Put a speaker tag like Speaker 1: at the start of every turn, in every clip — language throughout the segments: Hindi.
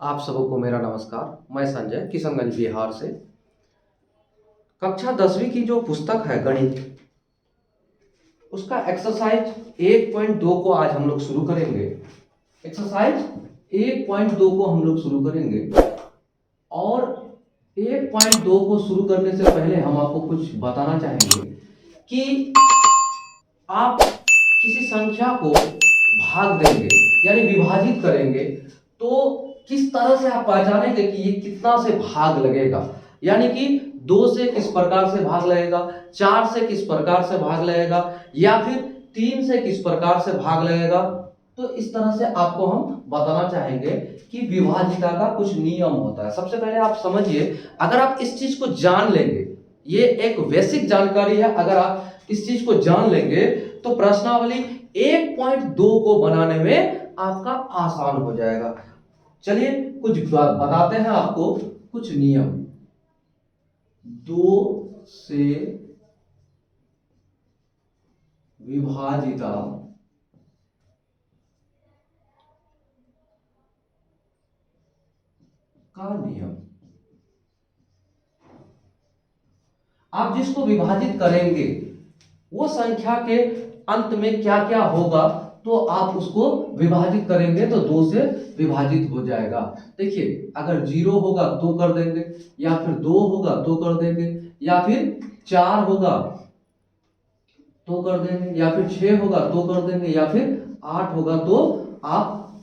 Speaker 1: आप सबको मेरा नमस्कार। मैं संजय किशनगंज बिहार से। कक्षा 10वीं की जो पुस्तक है गणित, उसका एक्सरसाइज 1.2 को आज हम लोग शुरू करेंगे। एक्सरसाइज 1.2 को हम लोग शुरू करेंगे और 1.2 को शुरू करने से पहले हम आपको कुछ बताना चाहेंगे कि आप किसी संख्या को भाग देंगे यानी विभाजित करेंगे तो किस तरह से आप पहचानेंगे कि ये कितना से भाग लगेगा। यानी कि 2 से किस प्रकार से भाग लगेगा, 4 से किस प्रकार से भाग लगेगा या फिर 3 से किस प्रकार से भाग लगेगा। तो इस तरह से आपको हम बताना चाहेंगे कि विभाजिता का कुछ नियम होता है। सबसे पहले आप समझिए, अगर आप इस चीज को जान लेंगे, ये एक बेसिक जानकारी है, अगर आप इस चीज को जान लेंगे तो प्रश्नावली 1.2 को बनाने में आपका आसान हो जाएगा। चलिए कुछ बताते हैं आपको, कुछ नियम। 2 से विभाजिता का नियम। आप जिसको विभाजित करेंगे वो संख्या के अंत में क्या क्या होगा, तो आप उसको विभाजित करेंगे तो 2 से विभाजित हो जाएगा। देखिए, अगर 0 होगा तो कर देंगे, या फिर 2 होगा तो कर देंगे, या फिर 4 होगा तो कर देंगे, या फिर 6 होगा तो कर देंगे, या फिर 8 होगा तो आप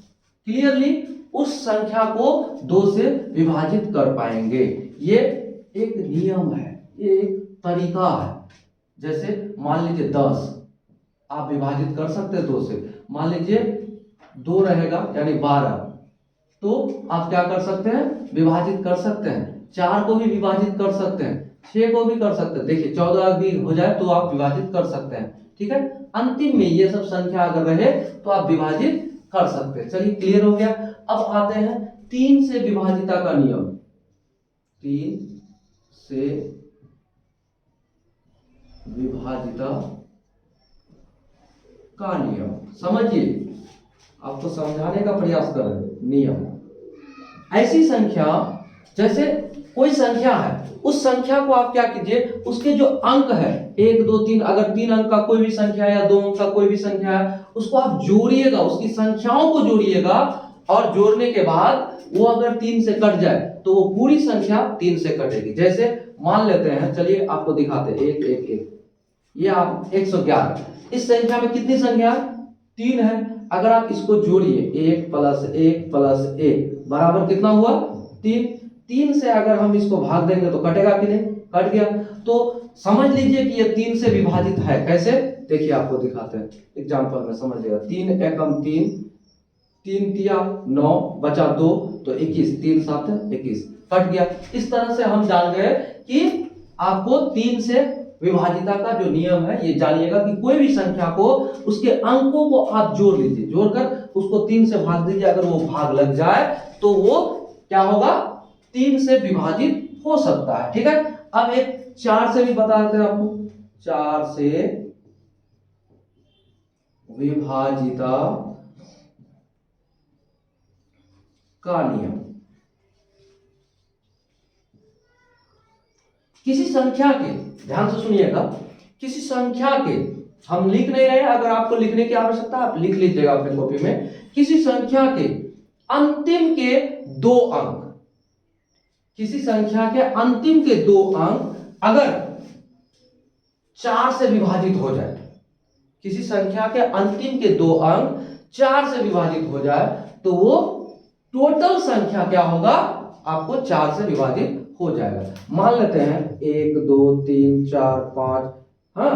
Speaker 1: क्लियरली उस संख्या को 2 से विभाजित कर पाएंगे। ये एक नियम है, ये एक तरीका है। जैसे मान लीजिए 10 आप विभाजित कर सकते हैं 2 से। मान लीजिए 2 रहेगा यानी 12, तो आप क्या कर सकते हैं, विभाजित कर सकते हैं। 4 को भी विभाजित कर सकते हैं, 6 को भी कर सकते हैं। देखिए 14 भी हो जाए तो आप विभाजित कर सकते हैं। ठीक है, अंतिम में ये सब संख्या अगर रहे तो आप विभाजित कर सकते हैं। चलिए क्लियर हो गया। अब आते हैं 3 से विभाजिता का नियम। 3 से विभाजिता का नियम समझिए, आपको समझाने का प्रयास कर रहे हैं। नियम ऐसी संख्या, जैसे कोई संख्या है, उस संख्या को आप क्या कीजिए, उसके जो अंक है 1 2 3, अगर 3 अंक का कोई भी संख्या है या 2 अंक का कोई भी संख्या है, उसको आप जोड़िएगा, उसकी संख्याओं को जोड़िएगा और जोड़ने के बाद वो अगर 3 से कट जाए तो वो पूरी संख्या 3 से कटेगी। जैसे मान लेते हैं, चलिए आपको दिखाते हैं, 1 1 1, ये आप 111। इस संख्या में कितनी संख्या, 3 है। अगर आप इसको जोड़िए, 1 प्लस 1 प्लस 1 बराबर कितना हुआ, 3। 3 से अगर हम इसको भाग देंगे तो कटेगा कि नहीं, कट गया। तो समझ लीजिए कि ये 3 से विभाजित है। कैसे, देखिए आपको दिखाते हैं एग्जांपल में, समझ लिएगा। 3 एकम 3, 3 तिया 9, बचा 2 तो 21, 3 7 21, कट गया। इस तरह से हम जान गए कि आपको 3 से विभाजिता का जो नियम है ये जानिएगा कि कोई भी संख्या को उसके अंकों को आप जोड़ लीजिए, जोड़कर उसको 3 से भाग दीजिए। अगर वो भाग लग जाए तो वो क्या होगा, 3 से विभाजित हो सकता है। ठीक है, अब एक 4 से भी बता देते हैं आपको। 4 से विभाजिता का नियम। किसी संख्या के, ध्यान से सुनिएगा, किसी संख्या के, हम लिख नहीं रहे हैं, अगर आपको लिखने की आवश्यकता आप लिख लीजिएगा अपने कॉपी में। किसी संख्या के अंतिम के 2 अंक, किसी संख्या के अंतिम के 2 अंक अगर 4 से विभाजित हो जाए, किसी संख्या के अंतिम के 2 अंक 4 से विभाजित हो जाए तो वो टोटल संख्या क्या होगा, आपको 4 से विभाजित हो जाएगा। मान लेते हैं 1 2 3 4 5, हाँ,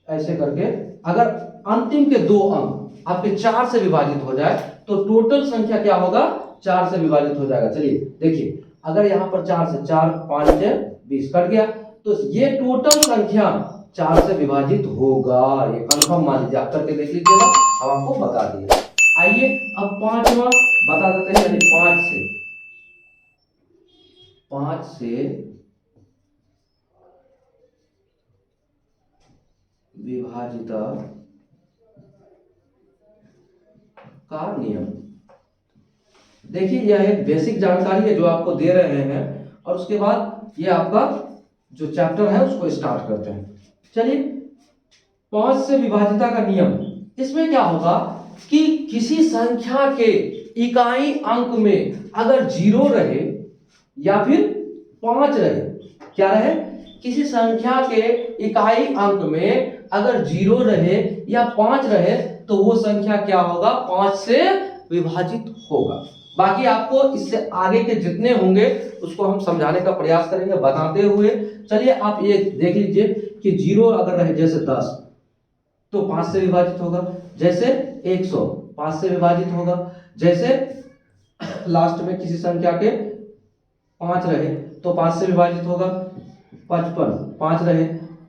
Speaker 1: ऐसे करके अगर अंतिम के 2 अंक आपके 4 से विभाजित हो जाए तो टोटल संख्या क्या होगा, 4 से विभाजित हो जाएगा। चलिए देखिए, अगर यहां पर 4 से 4 5 से 20 कट गया, तो ये टोटल संख्या 4 से विभाजित होगा, ये कंफर्म मान लीजिए, आप करके देख लीजिएगा, हम आपको बता दिए। आइए अब पांचवा बता देते हैं, यानी 5 से विभाजिता का नियम। देखिए यह एक बेसिक जानकारी है जो आपको दे रहे हैं, और उसके बाद ये आपका जो चैप्टर है उसको स्टार्ट करते हैं। चलिए, 5 से विभाजिता का नियम। इसमें क्या होगा कि किसी संख्या के इकाई अंक में अगर 0 रहे या फिर 5 रहे, क्या रहे, किसी संख्या के इकाई अंक में अगर 0 रहे या 5 रहे तो वो संख्या क्या होगा, 5 से विभाजित होगा। बाकी आपको इससे आगे के जितने होंगे उसको हम समझाने का प्रयास करेंगे बताते हुए। चलिए आप ये देख लीजिए कि 0 अगर रहे जैसे 10 तो 5 से विभाजित होगा, जैसे 100 5 से विभाजित होगा, जैसे लास्ट में किसी संख्या के 5 रहे तो 5 से विभाजित होगा, 55 5 रहे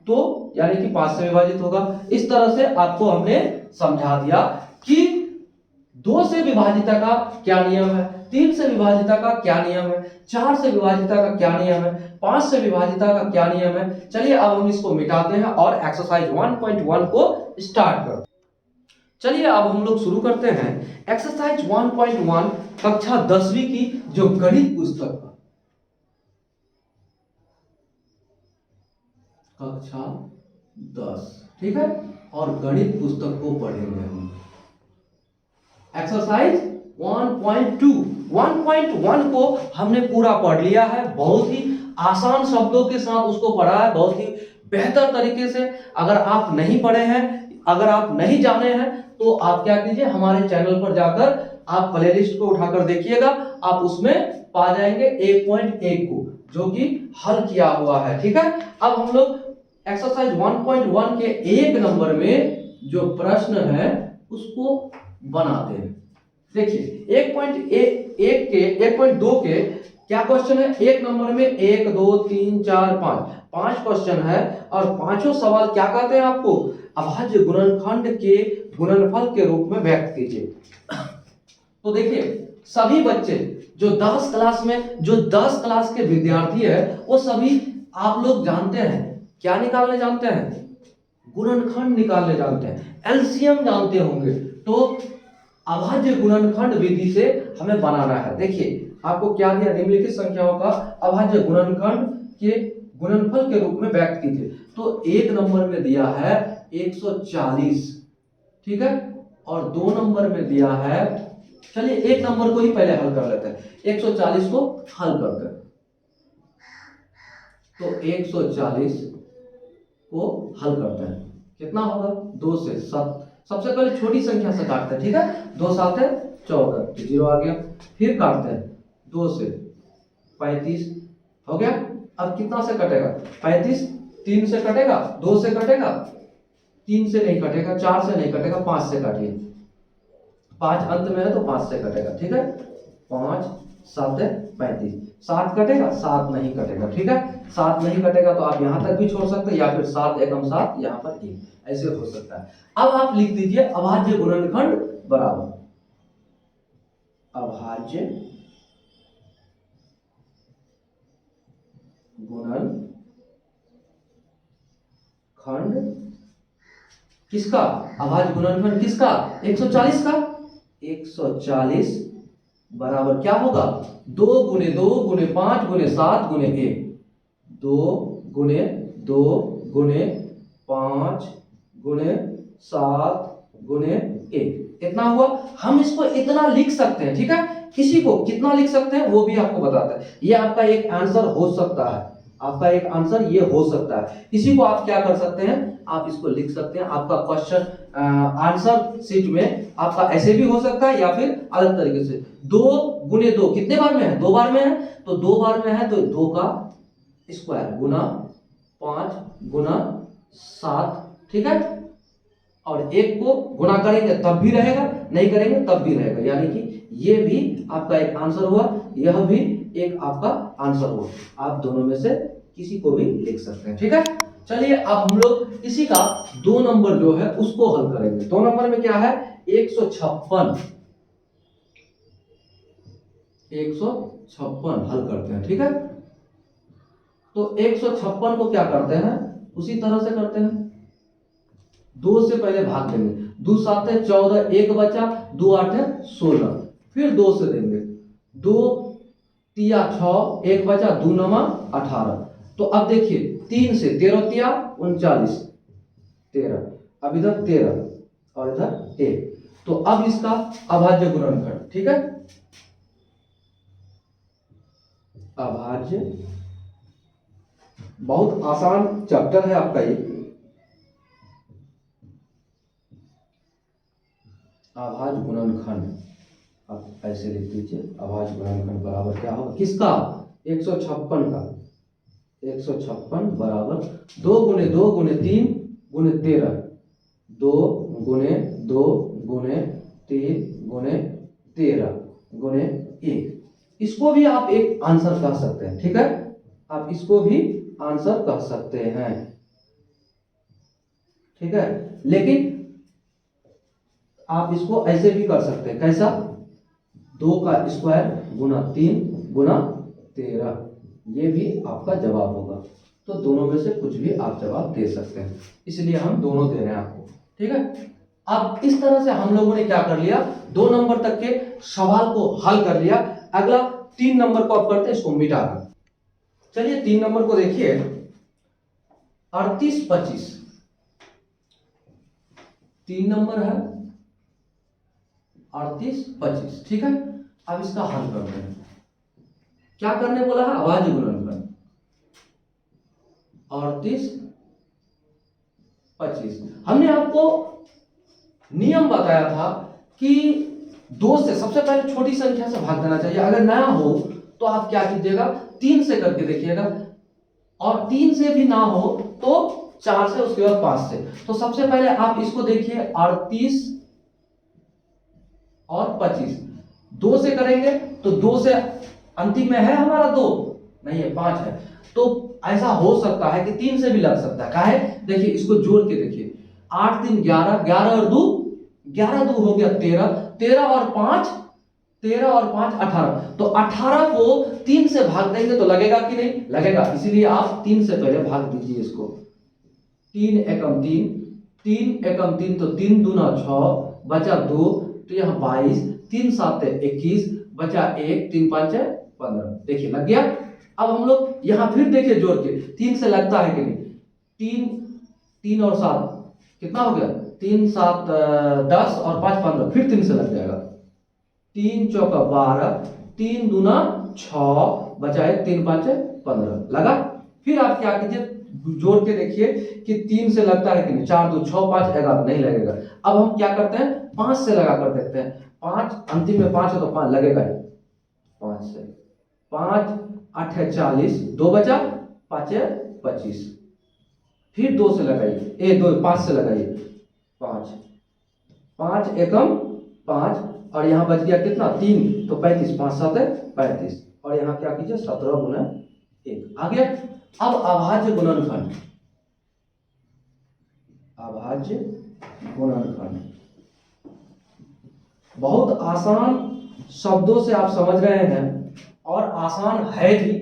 Speaker 1: तो यानी कि 5 से विभाजित होगा। इस तरह से आपको हमने समझा दिया कि 2 से विभाजिता का क्या नियम है, 3 से विभाजिता का क्या नियम है, 4 से विभाजिता का क्या नियम है, 5 से विभाजिता का क्या नियम है। चलिए अब हम इसको मिटाते हैं और एक्सरसाइज 1.1 को स्टार्ट करते हैं। चलिए अब हम लोग शुरू करते हैं एक्सरसाइज 1.1 कक्षा 10वीं की जो गणित पुस्तक है, कक्षा 10, ठीक है, और गणित पुस्तक को पढ़ेंगे हम। एक्सरसाइज 1.1 को हमने पूरा पढ़ लिया है, बहुत ही आसान शब्दों के साथ उसको पढ़ा है, बहुत ही बेहतर तरीके से। अगर आप नहीं पढ़े हैं, अगर आप नहीं जाने हैं तो आप क्या कीजिए, हमारे चैनल पर जाकर आप प्लेलिस्ट को उठाकर देखिएगा, आप उसमें पा जाएंगे 1.1 को जो कि हल किया हुआ है, ठीक है। अब हम लोग एक्सरसाइज 1.1 के 1 नंबर में जो प्रश्न है उसको बनाते हैं। देखिए 1.2 के क्या क्वेश्चन है, 1 नंबर में 1 2 3 4 5 क्वेश्चन है, और पांचों सवाल क्या कहते हैं आपको, अभाज्य गुणनखंड के गुणनफल के रूप में व्यक्त कीजिए। तो देखिए सभी बच्चे जो 10 क्लास के विद्यार्थी है वो सभी आप लोग जानते हैं, क्या निकालने जानते हैं, गुणनखंड निकालने जानते हैं, एलसीएम जानते होंगे। तो अभाज्य गुणनखंड विधि से हमें बनाना है। देखिए आपको क्या दिया, निम्नलिखित संख्याओं का अभाज्य गुणनखंड के गुणनफल के रूप में व्यक्त कीजिए। तो 1 नंबर में दिया है 140, ठीक है, और 2 नंबर में दिया है, चलिए 1 नंबर को ही पहले हल कर लेते हैं, 140 को हल करते हैं। तो 140 को हल करते हैं, कितना होगा, 2 से 7, सबसे पहले छोटी संख्या से काटते हैं, ठीक है, 2 7 है 14, 0 आ गया, फिर काटते हैं 2 से 35 हो गया। अब कितना से कटेगा, 35 3 से कटेगा, 2 से कटेगा, 3 से नहीं कटेगा, 4 से नहीं कटेगा, 5 से काटिए, 5 अंत में है तो 5 से कटेगा, ठीक है, 5 7 35, 7 कटेगा, 7 नहीं कटेगा, ठीक है, 7 नहीं कटेगा तो आप यहां तक भी छोड़ सकते हैं, या फिर 7 एकम 7 यहां पर 1, ऐसे हो सकता है। अब आप लिख दीजिए अभाज्य गुणनखंड बराबर अभाज्य गुणनखंड किसका, अभाज्य गुणनखंड किसका, 140 का, 140 बराबर क्या होगा, 2 गुने 2 गुने 5 गुने 7 गुने 1, 2 गुने 2 गुने 5 गुने 7 गुने 1, इतना हुआ। हम इसको इतना लिख सकते हैं, ठीक है, किसी को कितना लिख सकते हैं वो भी आपको बताता है। ये आपका एक आंसर हो सकता है, आपका एक आंसर ये हो सकता है। किसी को आप क्या कर सकते हैं, आप इसको लिख सकते हैं, आपका क्वेश्चन आंसर शीट में आपका ऐसे भी हो सकता है या फिर अलग तरीके से। 2 गुने 2 कितने बार में है, 2 बार में है, तो 2 बार में है तो 2 का स्क्वायर गुना 5 गुना 7, ठीक है, और 1 को गुना करेंगे तब भी रहेगा, नहीं करेंगे तब भी रहेगा, यानी कि ये भी आपका एक आंसर हुआ, यह भी एक आपका आंसर हुआ। आप दोनों में से किसी को भी लिख सकते हैं, ठीक है। चलिए अब हम लोग इसी का 2 नंबर जो है उसको हल करेंगे। 2 नंबर में क्या है, 156 हल करते हैं, ठीक है। तो 156 को क्या करते हैं, उसी तरह से करते हैं, 2 से पहले भाग देंगे, 2 7 14, 1 बचा, 2 8 16, फिर 2 से देंगे, दो तिया 6, एक बचा 2 नमा 18। तो अब देखिए 3 से 13 तिया 39, 13, अब इधर 13 और इधर 1। तो अब इसका अभाज्य गुणनखंड, ठीक है, अभाज्य, बहुत आसान चैप्टर है आपका ये। अभाज्य गुणनखंड आप ऐसे लिख दीजिए, अभाज्य गुणनखंड बराबर क्या होगा किसका, 156 का। 156 बराबर 2 गुने 2 गुने 3 गुने 13, 2 गुने 2 गुने 3 गुने 13 गुने 1। इसको भी आप एक आंसर कह सकते हैं, ठीक है, आप इसको भी आंसर कह सकते हैं, ठीक है। लेकिन आप इसको ऐसे भी कर सकते हैं, कैसा, 2 का स्क्वायर गुना 3 गुना 13, ये भी आपका जवाब होगा। तो दोनों में से कुछ भी आप जवाब दे सकते हैं, इसलिए हम दोनों दे रहे हैं आपको, ठीक है। अब इस तरह से हम लोगों ने क्या कर लिया, 2 नंबर तक के सवाल को हल कर लिया। अगला 3 नंबर को आप करते हैं, इसको मिटा कर। चलिए 3 नंबर को देखिए, 38 25, 3 नंबर है 38 25, ठीक है। अब इसका हल करते हैं। क्या करने बोला है, अभाज्य गुणनखंड। 38 25, हमने आपको नियम बताया था कि 2 से सबसे पहले छोटी संख्या से भाग देना चाहिए। अगर नया हो तो आप क्या कीजिएगा, 3 से करके देखिएगा, और 3 से भी ना हो तो 4 से, उसके बाद 5 से। तो सबसे पहले आप इसको देखिए, 38 और 25, 2 से करेंगे तो 2 से अंतिम में है हमारा 2 नहीं है, 5 है। तो ऐसा हो सकता है कि 3 से भी लग सकता है, काहे, देखिए इसको जोड़ के देखिए, 8 3 11, 11 और 2 11, 2 हो गया 13, 13 और 5 13 और 5 18। तो 18 को 3 से भाग देंगे तो लगेगा कि नहीं लगेगा, इसीलिए आप 3 से पहले भाग दीजिए इसको। 3 एकम 3, 3 एकम 3 तो 3 दूना 6, बचा 2, तो यहाँ 22, 3 7 21, बचा 1, 3 5 15। देखिए लग गया। अब हम लोग यहाँ फिर देखिए जोड़ के, 3 से लगता है कि नहीं, 3 3 और 7 कितना हो गया, 3 7 10 और 5 15, फिर 3 से लग जाएगा, 3 चौका 12, 3 दूना 6, बचा 1, 3 5 15, लगा। फिर आप क्या कीजिए, जोड़ के देखिए कि 3 से लगता है कि नहीं, 4 2 6 5 11, नहीं लगेगा। अब हम क्या करते हैं, 5 से लगा कर देखते हैं, 5 अंतिम में 5 है तो 5 लगेगा ही, 5 से, 5 8 है 40, 2 बचा, 5 है 25, फिर 2 से लगाइए, 5 से लगाइए, 5 5 एकम 5, और यहाँ बच गया कितना 3, तो 35, 5 7 35, और यहाँ क्या कीजिए 17 गुना 1 आ गया। अब अभाज्य गुणनखंड, अभाज्य गुणनखंड बहुत आसान शब्दों से आप समझ रहे हैं, और आसान है भी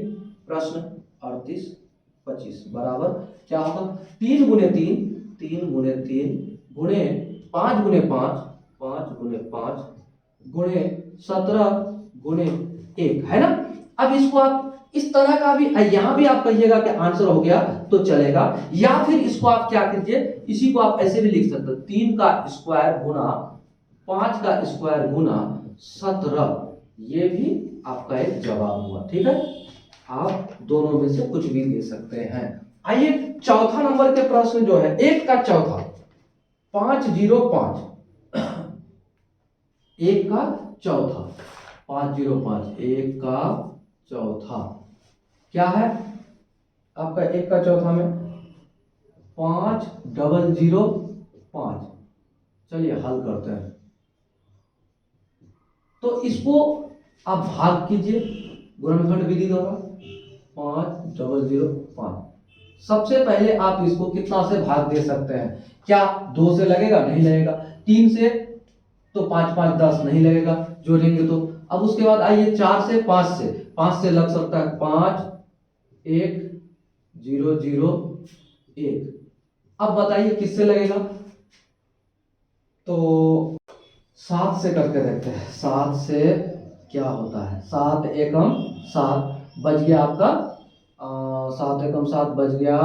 Speaker 1: प्रश्न। 38 25 बराबर क्या होगा, 3 गुने 3, 3 गुने 3 गुणे 5 गुने 5, 5 गुने 5 गुणे 17 गुने 1, है ना। अब इसको आप इस तरह का भी, यहां भी आप कहिएगा कि आंसर हो गया तो चलेगा, या फिर इसको आप क्या कीजिए, इसी को आप ऐसे भी लिख सकते हो, 3 का स्क्वायर गुना 5 का स्क्वायर गुना 17, ये भी आपका एक जवाब हुआ, ठीक है। आप दोनों में से कुछ भी दे सकते हैं। आइए चौथा नंबर के प्रश्न जो है, 1 का चौथा, 505, 1 का चौथा 505, 1 का चौथा क्या है आपका, 1 का चौथा में 5005। चलिए हल करते हैं। तो इसको आप भाग कीजिए गुणनखंड विधि द्वारा, 5005। सबसे पहले आप इसको कितना से भाग दे सकते हैं, क्या 2 से लगेगा, नहीं लगेगा, 3 से तो 5 5 10, नहीं लगेगा जोड़ेंगे तो। अब उसके बाद आइए 4 से 5 से, 5 से लग सकता है 5 1 0 0 1। अब बताइए किससे लगेगा, तो 7 से करके देखते हैं, 7 से क्या होता है। 7 एकम 7 बच गया आपका 7 एकम 7 बच गया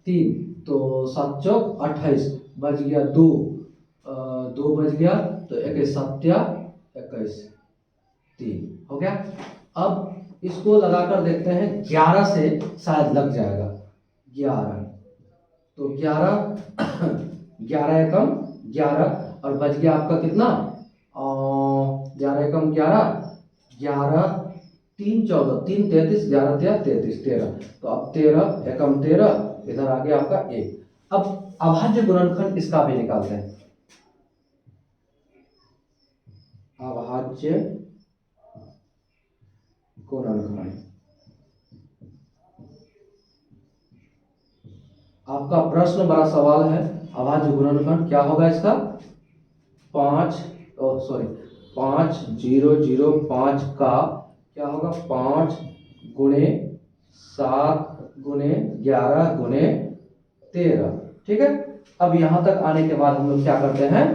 Speaker 1: 3, तो 7 चौक 28 बच गया 2, 2 बच गया तो 21 7 21 3 हो गया। अब इसको लगाकर देखते हैं 11 से शायद लग जाएगा। 11 तो 11 एकम 11 और बच गया आपका कितना 11 एकम 11 11 3 14 3 33 11 33 13, तो अब 13 एकम 13 इधर आ गया आपका 1। अब अभाज्य गुणनखंड इसका भी निकालते हैं। अभाज्य गुणनखंड आपका प्रश्न बड़ा सवाल है। अभाज्य गुणनखंड क्या होगा इसका 5 5005 का क्या होगा 5 गुणे 7 गुणे 11 गुणे 13। ठीक है, अब यहां तक आने के बाद हम लोग क्या करते हैं,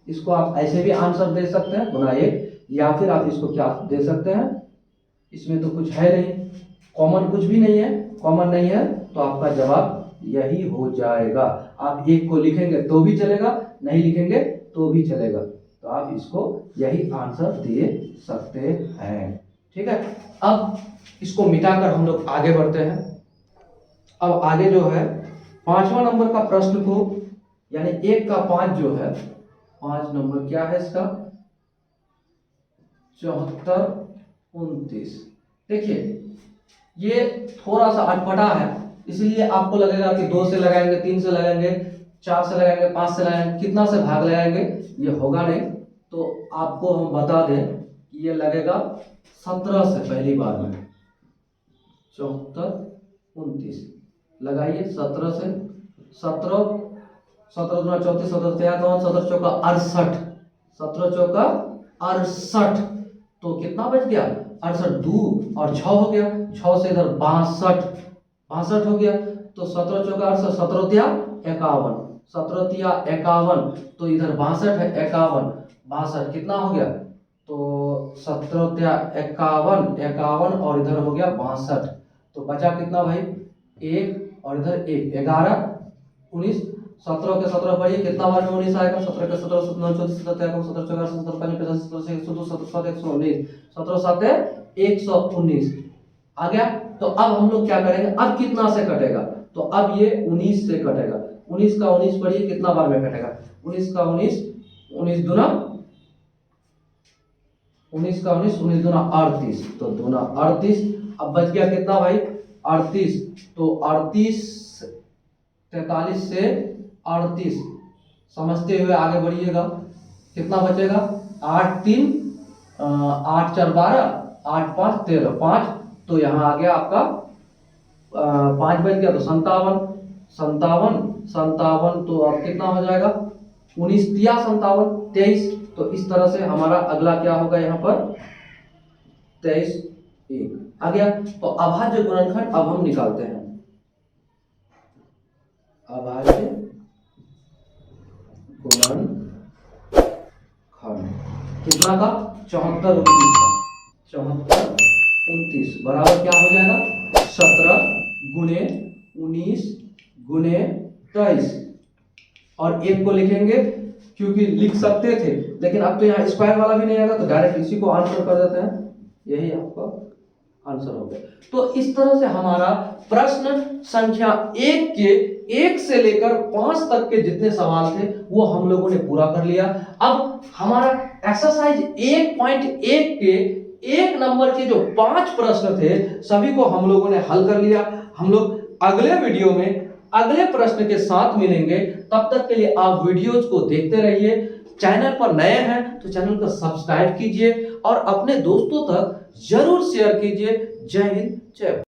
Speaker 1: इसको आप ऐसे भी आंसर दे सकते हैं गुना 1, या फिर आप इसको क्या दे सकते हैं, इसमें तो कुछ है नहीं, कॉमन कुछ भी नहीं है, कॉमन नहीं है तो आपका जवाब यही हो जाएगा। आप 1 को लिखेंगे तो भी चलेगा, नहीं लिखेंगे तो भी चलेगा, तो आप इसको यही आंसर दे सकते हैं। ठीक है, अब इसको मिटाकर हम लोग आगे बढ़ते हैं। अब आगे जो है 5वां नंबर का प्रश्न को, यानी 1 का 5 जो है 5 नंबर क्या है इसका 74 29। देखिए ये थोड़ा सा अटपटा है, इसलिए आपको लगेगा कि 2 से लगाएंगे, 3 से लगाएंगे, 4 से लगाएंगे, 5 से लगाएंगे, कितना से भाग लगाएंगे ये होगा नहीं। तो आपको हम बता दें कि ये लगेगा 17 से पहली बार में 74 29 लगाइए 17 से 17 17 दूना 34 17 53 17 चौका 68 17 चौका 68, तो कितना बच गया 68 2 और 6 हो गया, 6 से इधर 62 हो गया, तो 17 चौका 68 17 तिया 51 17 तिया 51, तो इधर 62 है 51 62 कितना हो गया, तो 17 तिया 51 और इधर हो गया 62, तो बचा कितना भाई 1 और इधर 1 11 19 17 के 17 पढ़िए कितना बार में 19 आएगा, 17 के 17 17 34 17 17 17 17 17 17 17 17 119 आ गया। तो अब हम लोग क्या करेंगे, अब कितना से कटेगा, तो अब ये 19 से कटेगा, 19 का 19 पढ़िए कितना बार में कटेगा, 19 का 19 19 दूना 19 का 19 19 दूना 38, तो दूना 38। अब बच गया कितना भाई 38, तो 38 43 से 38 समझते हुए आगे बढ़िएगा, कितना बचेगा 8 3 8 4 12 8 5 13 5, तो यहाँ आ गया आपका 5 बच गया तो 57, तो अब कितना हो जाएगा 19 तिया 57 23, तो इस तरह से हमारा अगला क्या होगा यहाँ पर 23 1 आ गया। तो अभाज्य गुणनखंड अब हम निकालते हैं, अभाज्य गुणनखंड कितना का 74 29 बराबर क्या हो जाएगा 17 गुणे 19 गुणे 23, और 1 को लिखेंगे क्योंकि लिख सकते थे लेकिन अब तो यहाँ स्क्वायर वाला भी नहीं आएगा, तो डायरेक्ट इसी को आंसर कर देते हैं, यही आपका आंसर हो गया। तो इस तरह से हमारा प्रश्न संख्या 1 के 1 से लेकर 5 तक के जितने सवाल थे वो हम लोगों ने पूरा कर लिया। अब हमारा एक्सरसाइज 1.1 के 1 नंबर के जो 5 प्रश्न थे सभी को हम लोगों ने हल कर लिया। हम लोग अगले वीडियो में अगले प्रश्न के साथ मिलेंगे, तब तक के लिए आप वीडियोज को देखते रहिए। चैनल पर नए हैं तो चैनल को सब्सक्राइब कीजिए और अपने दोस्तों तक जरूर शेयर कीजिए। जय हिंद जय भारत।